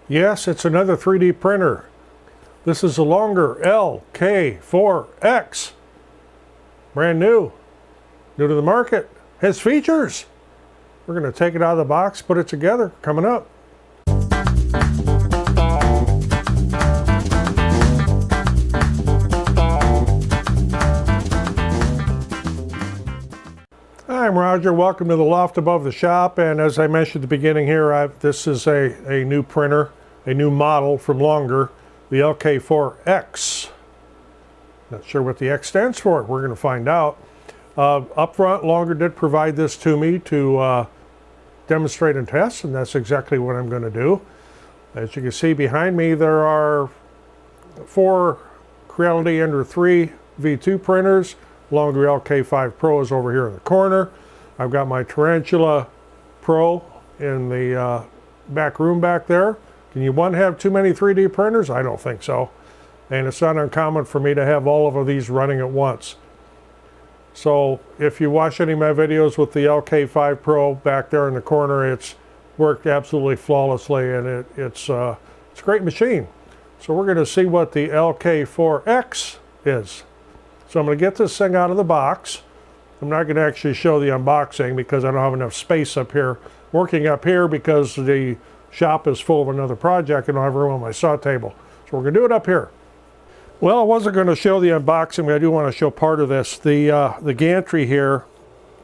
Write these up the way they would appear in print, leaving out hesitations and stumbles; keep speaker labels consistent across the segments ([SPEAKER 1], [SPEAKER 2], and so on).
[SPEAKER 1] Yes, it's another 3D printer. This is a Longer LK4-X. Brand new. New to the market. Has features. We're going to take it out of the box, put it together. Coming up. Hi, I'm Roger. Welcome to the loft above the shop. And as I mentioned at the beginning here, this is a new printer, a new model from Longer, the LK4-X. Not sure what the X stands for. We're going to find out. Up front, Longer did provide this to me to demonstrate and test, and that's exactly what I'm going to do. As you can see behind me, there are 4 Creality Ender 3 V2 printers. Longer LK5 Pro is over here in the corner. I've got my Tarantula Pro in the back room back there. Can you have too many 3D printers? I don't think so. And it's not uncommon for me to have all of these running at once. So if you watch any of my videos with the LK5 Pro back there in the corner, it's worked absolutely flawlessly, and it's a great machine. So we're going to see what the LK4-X is. So I'm going to get this thing out of the box. I'm not going to actually show the unboxing because I don't have enough space up here. Working up here because the shop is full of another project and I don't have room on my saw table. So we're going to do it up here. Well, I wasn't going to show the unboxing, but I do want to show part of this. The gantry here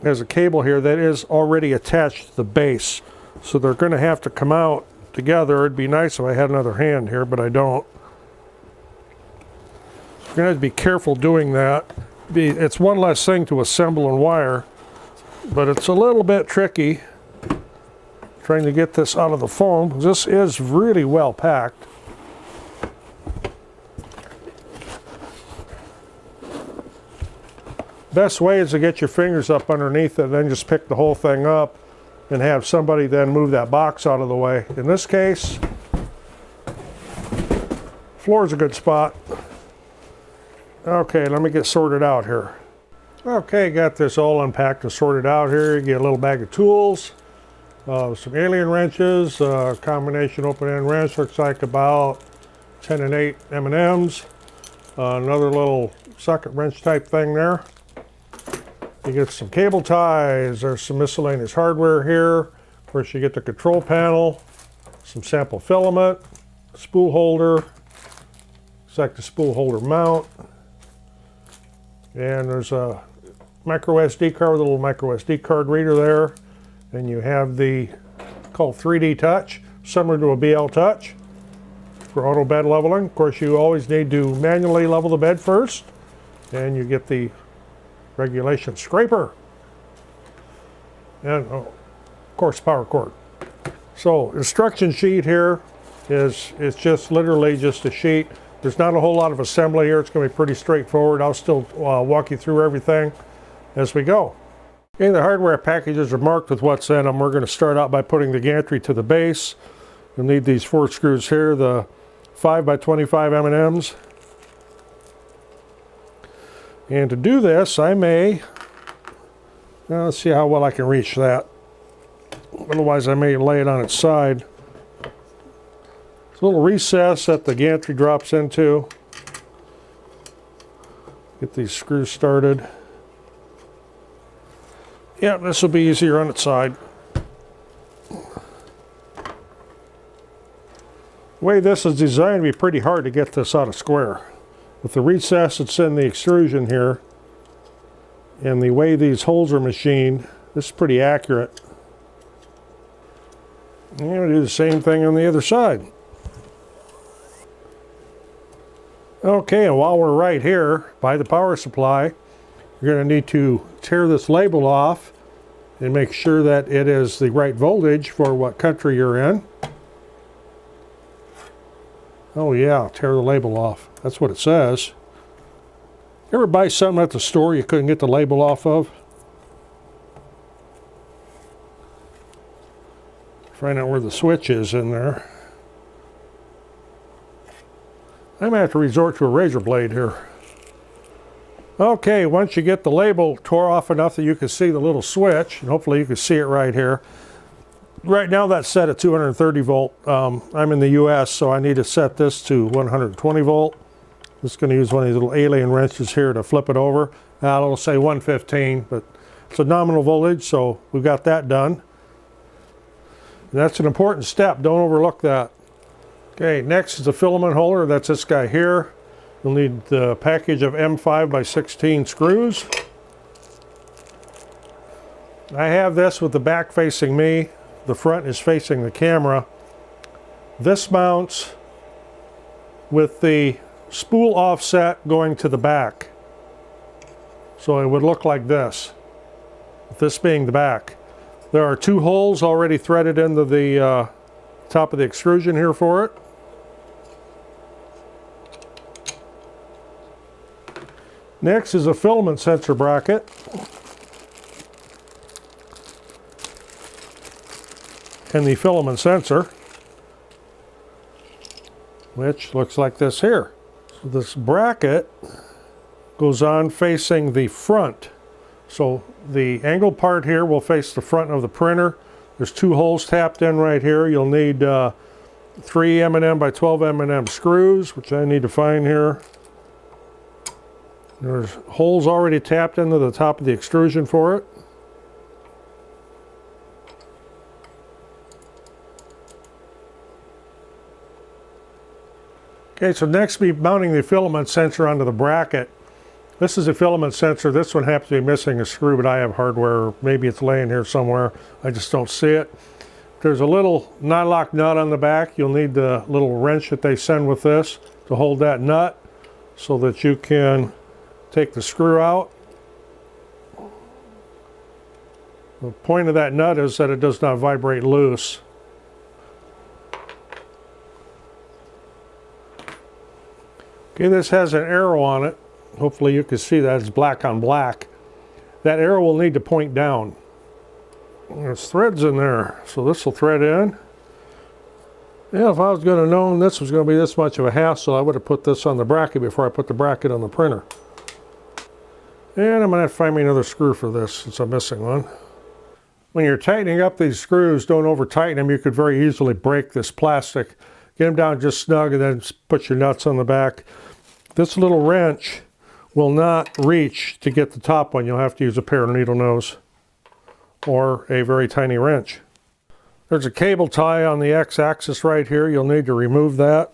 [SPEAKER 1] has a cable here that is already attached to the base. So they're going to have to come out together. It'd be nice if I had another hand here, but I don't. You're going to have to be careful doing that. It's one less thing to assemble and wire, but it's a little bit tricky trying to get this out of the foam. This is really well packed. Best way is to get your fingers up underneath it and then just pick the whole thing up and have somebody then move that box out of the way. In this case, floor is a good spot. Okay, let me get sorted out here. Okay, got this all unpacked and sorted out here. You get a little bag of tools, some alien wrenches, combination open-end wrench, looks like about 10 and 8 M&Ms, another little socket wrench type thing there. You get some cable ties, there's some miscellaneous hardware here. Of course, you get the control panel, some sample filament, spool holder, looks like the spool holder mount. And there's a micro SD card with a little micro SD card reader there. And you have the called 3D Touch, similar to a BL Touch for auto bed leveling. Of course, you always need to manually level the bed first. And you get the regulation scraper. And of course, power cord. So instruction sheet here is just literally just a sheet. There's not a whole lot of assembly here. It's going to be pretty straightforward. I'll still walk you through everything as we go. Okay, the hardware packages are marked with what's in them. We're going to start out by putting the gantry to the base. You'll need these 4 screws here, the 5x25 M&Ms. And to do this, I may, let's see how well I can reach that. Otherwise, I may lay it on its side. A little recess that the gantry drops into. Get these screws started. Yeah, this will be easier on its side. The way this is designed to be pretty hard to get this out of square. With the recess that's in the extrusion here, and the way these holes are machined, this is pretty accurate. And we'll do the same thing on the other side. Okay, and while we're right here by the power supply, you're going to need to tear this label off and make sure that it is the right voltage for what country you're in. Oh yeah, tear the label off. That's what it says. You ever buy something at the store you couldn't get the label off of? Find out where the switch is in there. I might have to resort to a razor blade here. Okay, once you get the label tore off enough that you can see the little switch, and hopefully you can see it right here. Right now that's set at 230 volt. I'm in the US, so I need to set this to 120 volt. I'm just going to use one of these little alien wrenches here to flip it over. It'll say 115, but it's a nominal voltage, so we've got that done. And that's an important step, don't overlook that. Okay, next is the filament holder. That's this guy here. You'll need the package of M5 by 16 screws. I have this with the back facing me. The front is facing the camera. This mounts with the spool offset going to the back. So it would look like this, with this being the back. There are 2 holes already threaded into the top of the extrusion here for it. Next is a filament sensor bracket. And the filament sensor, which looks like this here. So this bracket goes on facing the front. So the angled part here will face the front of the printer. There's 2 holes tapped in right here. You'll need 3 M&M by 12 M&M screws, which I need to find here. There's holes already tapped into the top of the extrusion for it. Okay, so next we'll be mounting the filament sensor onto the bracket. This is a filament sensor. This one happens to be missing a screw, but I have hardware. Maybe it's laying here somewhere. I just don't see it. There's a little nylock nut on the back. You'll need the little wrench that they send with this to hold that nut so that you can take the screw out. The point of that nut is that it does not vibrate loose. Okay, this has an arrow on it. Hopefully you can see that it's black on black. That arrow will need to point down. There's threads in there, so this will thread in. Yeah, if I was going to know this was going to be this much of a hassle, I would have put this on the bracket before I put the bracket on the printer. And I'm going to have to find me another screw for this since I'm missing one. When you're tightening up these screws, don't over tighten them. You could very easily break this plastic. Get them down just snug and then put your nuts on the back. This little wrench will not reach to get the top one. You'll have to use a pair of needle nose or a very tiny wrench. There's a cable tie on the X-axis right here. You'll need to remove that.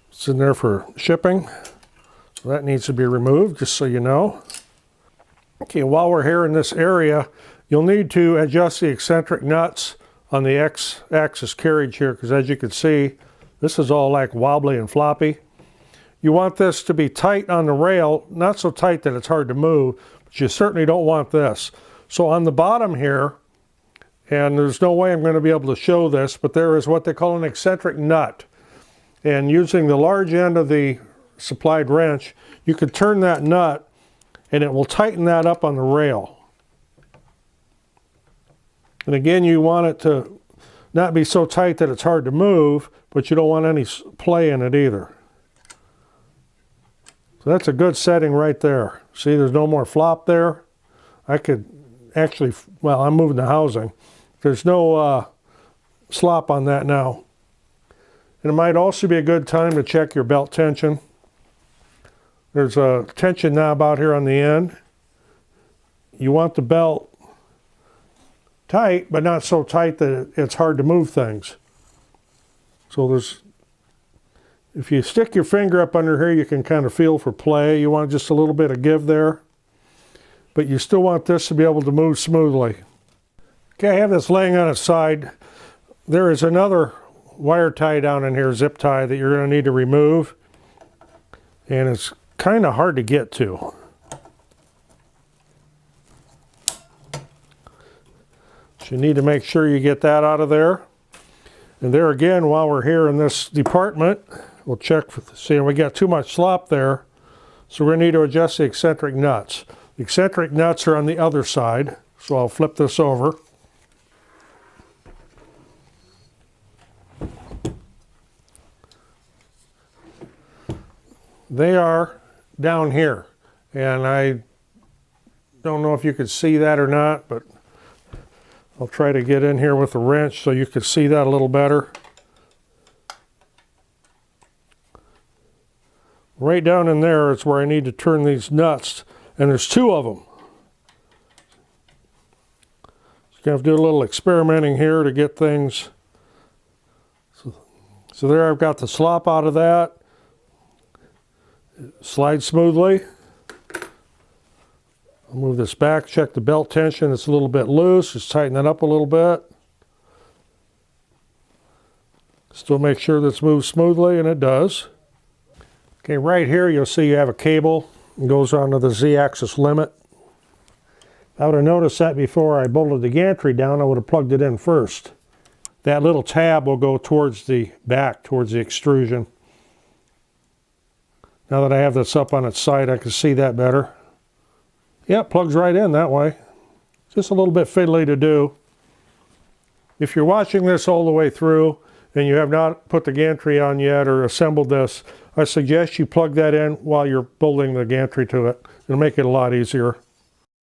[SPEAKER 1] It's in there for shipping, so that needs to be removed, just so you know. Okay, while we're here in this area, you'll need to adjust the eccentric nuts on the X-axis carriage here, because as you can see, this is all like wobbly and floppy. You want this to be tight on the rail, not so tight that it's hard to move, but you certainly don't want this. So on the bottom here, and there's no way I'm going to be able to show this, but there is what they call an eccentric nut. And using the large end of the supplied wrench, you can turn that nut and it will tighten that up on the rail. And again, you want it to not be so tight that it's hard to move, but you don't want any play in it either. So that's a good setting right there. See, there's no more flop there. I could actually, well, I'm moving the housing. There's no slop on that now. And it might also be a good time to check your belt tension. There's a tension knob out here on the end. You want the belt tight, but not so tight that it's hard to move things. So there's, if you stick your finger up under here, you can kind of feel for play. You want just a little bit of give there. But you still want this to be able to move smoothly. Okay, I have this laying on its side. There is another wire tie down in here, zip tie, that you're going to need to remove. And it's kind of hard to get to. So you need to make sure you get that out of there. And there again, while we're here in this department, we'll check for, see, we got too much slop there. So we're going to need to adjust the eccentric nuts. The eccentric nuts are on the other side. So I'll flip this over. They are down here, and I don't know if you could see that or not, but I'll try to get in here with a wrench so you can see that a little better. Right down in there is where I need to turn these nuts, and there's two of them. So you have to do a little experimenting here to get things. So there I've got the slop out of that. Slide smoothly. I'll move this back, check the belt tension. It's a little bit loose. Just tighten it up a little bit. Still make sure this moves smoothly, and it does. Okay, right here you'll see you have a cable. It goes onto the Z-axis limit. If I would have noticed that before I bolted the gantry down, I would have plugged it in first. That little tab will go towards the back, towards the extrusion. Now that I have this up on its side, I can see that better. Yeah, it plugs right in that way. Just a little bit fiddly to do. If you're watching this all the way through and you have not put the gantry on yet or assembled this, I suggest you plug that in while you're bolting the gantry to it. It'll make it a lot easier.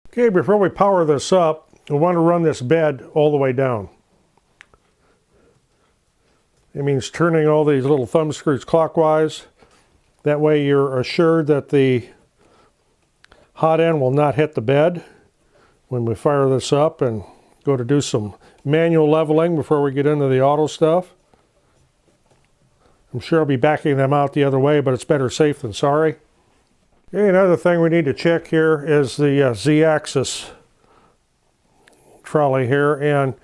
[SPEAKER 1] Okay, before we power this up, we want to run this bed all the way down. It means turning all these little thumb screws clockwise. That way you're assured that the hot end will not hit the bed when we fire this up and go to do some manual leveling before we get into the auto stuff. I'm sure I'll be backing them out the other way, but it's better safe than sorry. Okay, another thing we need to check here is the Z-axis trolley here, and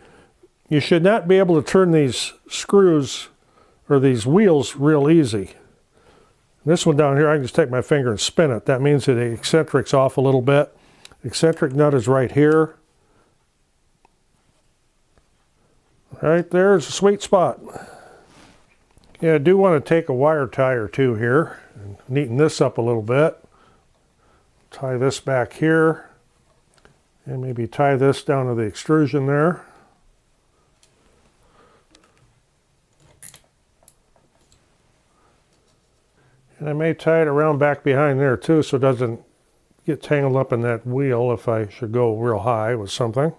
[SPEAKER 1] you should not be able to turn these screws or these wheels real easy. This one down here, I can just take my finger and spin it. That means that the eccentric's off a little bit. The eccentric nut is right here. Right there's a sweet spot. Yeah, I do want to take a wire tie or two here and neaten this up a little bit. Tie this back here and maybe tie this down to the extrusion there. And I may tie it around back behind there too so it doesn't get tangled up in that wheel if I should go real high with something.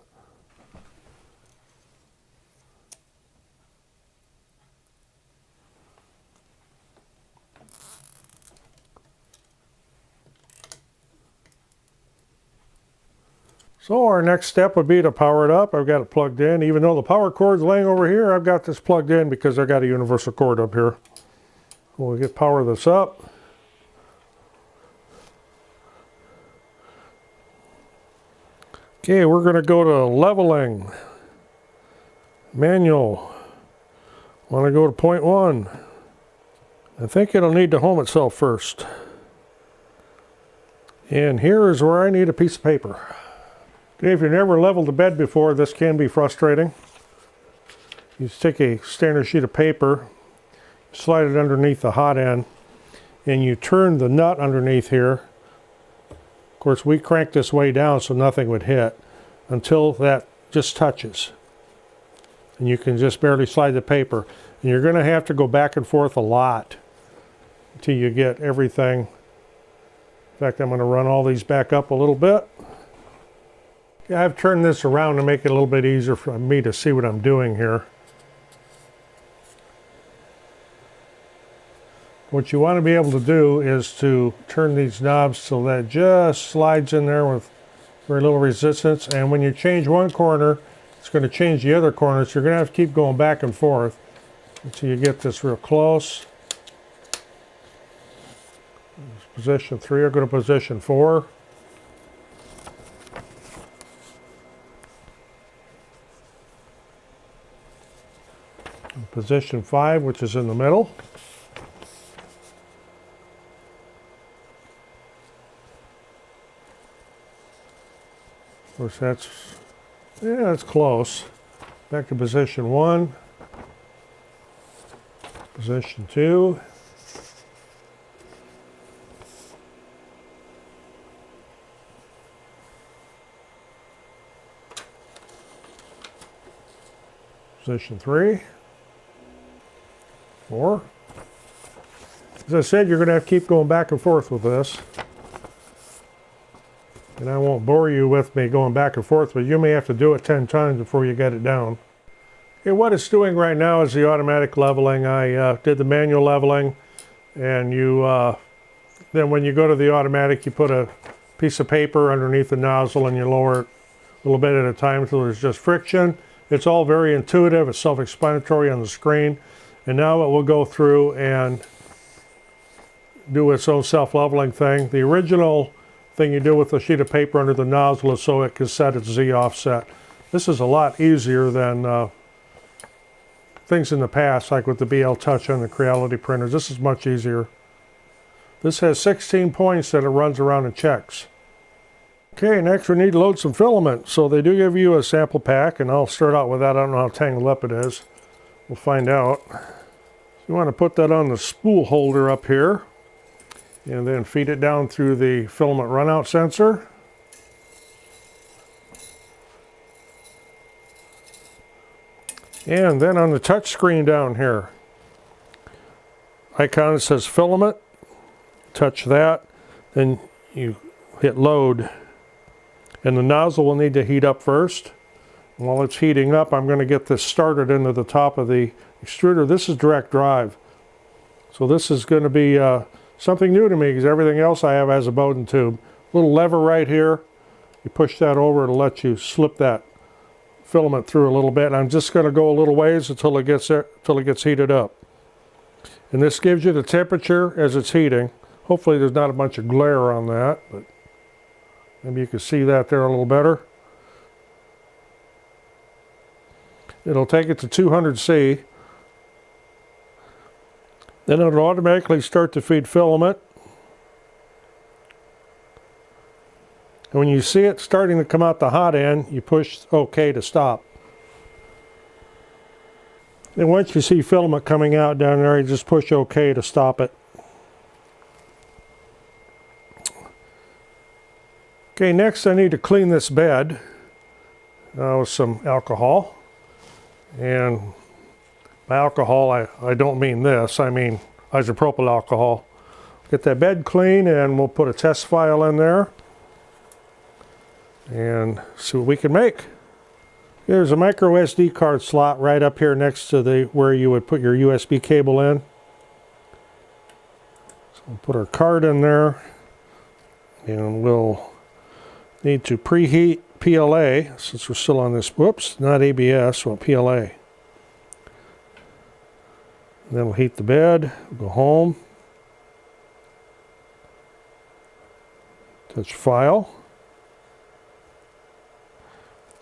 [SPEAKER 1] So our next step would be to power it up. I've got it plugged in. Even though the power cord's laying over here, I've got this plugged in because I've got a universal cord up here. We'll get power this up. Okay, we're going to go to leveling. Manual. Want to go to 0.1. I think it'll need to home itself first. And here is where I need a piece of paper. Okay, if you've never leveled a bed before, this can be frustrating. You just take a standard sheet of paper, slide it underneath the hot end, and you turn the nut underneath here. Of course, we cranked this way down so nothing would hit until that just touches. And you can just barely slide the paper. And you're going to have to go back and forth a lot until you get everything. In fact, I'm going to run all these back up a little bit. Yeah, I've turned this around to make it a little bit easier for me to see what I'm doing here. What you want to be able to do is to turn these knobs so that it just slides in there with very little resistance. And when you change one corner, it's going to change the other corner. So you're going to have to keep going back and forth until you get this real close. Position 3, I'll go to position 4. Position 5, which is in the middle. Of course, that's close. Back to position 1. Position 2. Position 3. 4. As I said, you're going to have to keep going back and forth with this. And I won't bore you with me going back and forth, but you may have to do it 10 times before you get it down. Okay, what it's doing right now is the automatic leveling. I did the manual leveling, and then when you go to the automatic, you put a piece of paper underneath the nozzle and you lower it a little bit at a time until there's just friction. It's all very intuitive. It's self-explanatory on the screen. And now it will go through and do its own self-leveling thing. The original thing you do with a sheet of paper under the nozzle is so it can set its Z offset. This is a lot easier than things in the past, like with the BL Touch on the Creality printers. This is much easier. This has 16 points that it runs around and checks. Okay, next we need to load some filament. So they do give you a sample pack, and I'll start out with that. I don't know how tangled up it is. We'll find out. You want to put that on the spool holder up here, and then feed it down through the filament runout sensor. And then on the touch screen down here, icon that says filament, touch that, then you hit load. And the nozzle will need to heat up first. And while it's heating up, I'm going to get this started into the top of the extruder. This is direct drive. So this is going to be something new to me, because everything else I have has a Bowden tube. Little lever right here. You push that over, it'll let you slip that filament through a little bit. And I'm just going to go a little ways until it gets heated up. And this gives you the temperature as it's heating. Hopefully there's not a bunch of glare on that, but maybe you can see that there a little better. It'll take it to 200°C. Then it'll automatically start to feed filament. And when you see it starting to come out the hot end, you push OK to stop. And once you see filament coming out down there, you just push OK to stop it. Okay, next I need to clean this bed with some alcohol. And by alcohol, I don't mean this, I mean isopropyl alcohol. Get that bed clean, and we'll put a test file in there and see what we can make. There's a micro SD card slot right up here next to where you would put your USB cable in. So we'll put our card in there, and we'll need to preheat PLA, since we're still on this, whoops, not ABS, well, PLA. And then we'll heat the bed, we'll go home, touch file,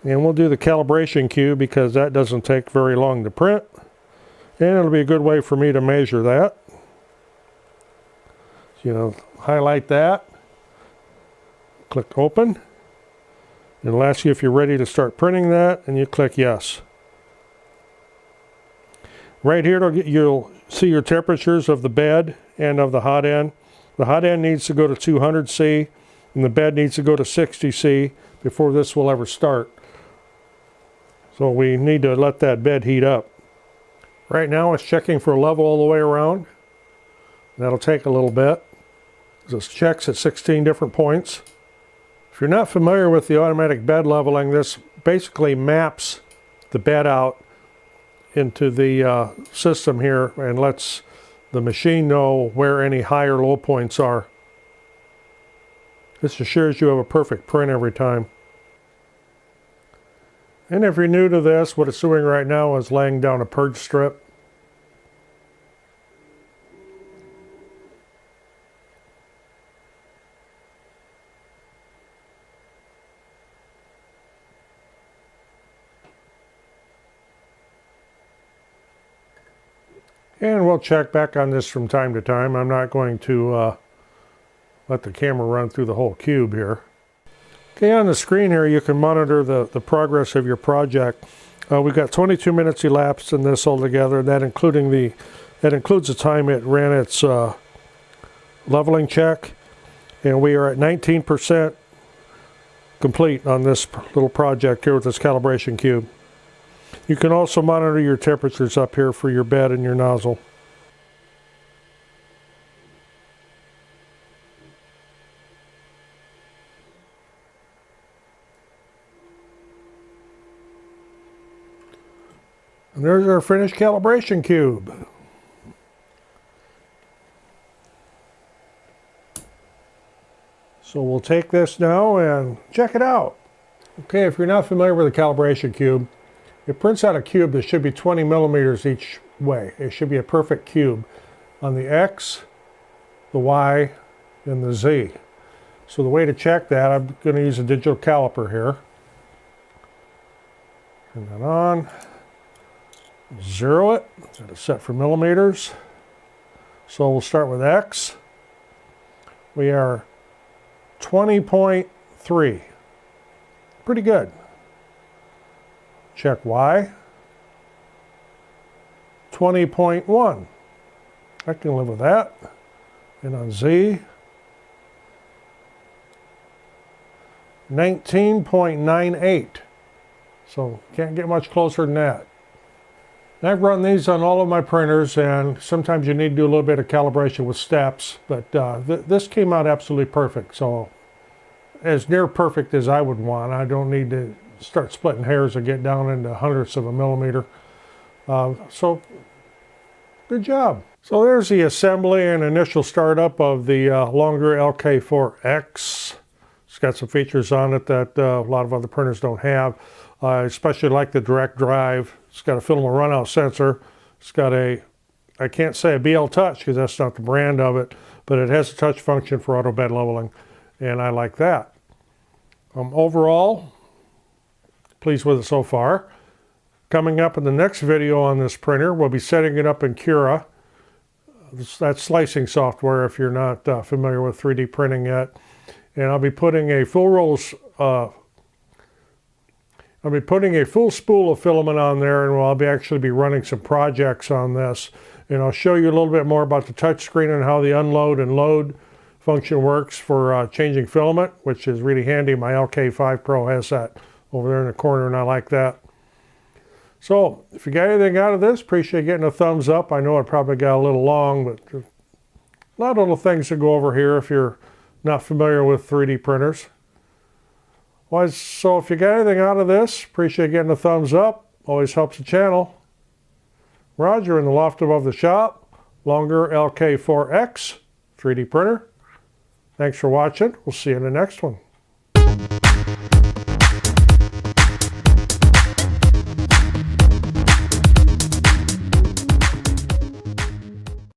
[SPEAKER 1] and we'll do the calibration cube, because that doesn't take very long to print, and it'll be a good way for me to measure that. So, highlight that, click open. It'll ask you if you're ready to start printing that, and you click yes. Right here, you'll see your temperatures of the bed and of the hot end. The hot end needs to go to 200°C, and the bed needs to go to 60°C before this will ever start. So we need to let that bed heat up. Right now it's checking for a level all the way around. That'll take a little bit. This checks at 16 different points. If you're not familiar with the automatic bed leveling, this basically maps the bed out into the system here and lets the machine know where any high or low points are. This assures you have a perfect print every time. And if you're new to this, what it's doing right now is laying down a purge strip. And we'll check back on this from time to time. I'm not going to let the camera run through the whole cube here. Okay, on the screen here you can monitor the progress of your project. We've got 22 minutes elapsed in this altogether. That includes the time it ran its leveling check, and we are at 19% complete on this little project here with this calibration cube. You can also monitor your temperatures up here for your bed and your nozzle. And there's our finished calibration cube. So we'll take this now and check it out. Okay, if you're not familiar with the calibration cube, it prints out a cube that should be 20 millimeters each way. It should be a perfect cube on the X, the Y, and the Z. So the way to check that, I'm going to use a digital caliper here. Turn that on. Zero it. Got it set for millimeters. So we'll start with X. We are 20.3. Pretty good. Check Y. 20.1. I can live with that. And on Z, 19.98. So can't get much closer than that. I've run these on all of my printers, and sometimes you need to do a little bit of calibration with steps, but this came out absolutely perfect. So as near perfect as I would want. I don't need to start splitting hairs or get down into hundredths of a millimeter. So good job. So there's the assembly and initial startup of the Longer LK4-X. It's got some features on it that a lot of other printers don't have. I especially like the direct drive. It's got a filament runout sensor. It's got a, I can't say a BL Touch because that's not the brand of it, but it has a touch function for auto bed leveling, and I like that. Overall, pleased with it so far. Coming up in the next video on this printer, we'll be setting it up in Cura. That's slicing software if you're not familiar with 3D printing yet. And I'll be putting a full spool of filament on there, and I'll actually be running some projects on this. And I'll show you a little bit more about the touch screen and how the unload and load function works for changing filament, which is really handy. My LK5 Pro has that over there in the corner, and I like that. So if you got anything out of this, appreciate getting a thumbs up. I know it probably got a little long, but a lot of little things to go over here if you're not familiar with 3D printers. So if you got anything out of this, appreciate getting a thumbs up. Always helps the channel. Roger in the loft above the shop. Longer LK4-X 3D printer. Thanks for watching. We'll see you in the next one.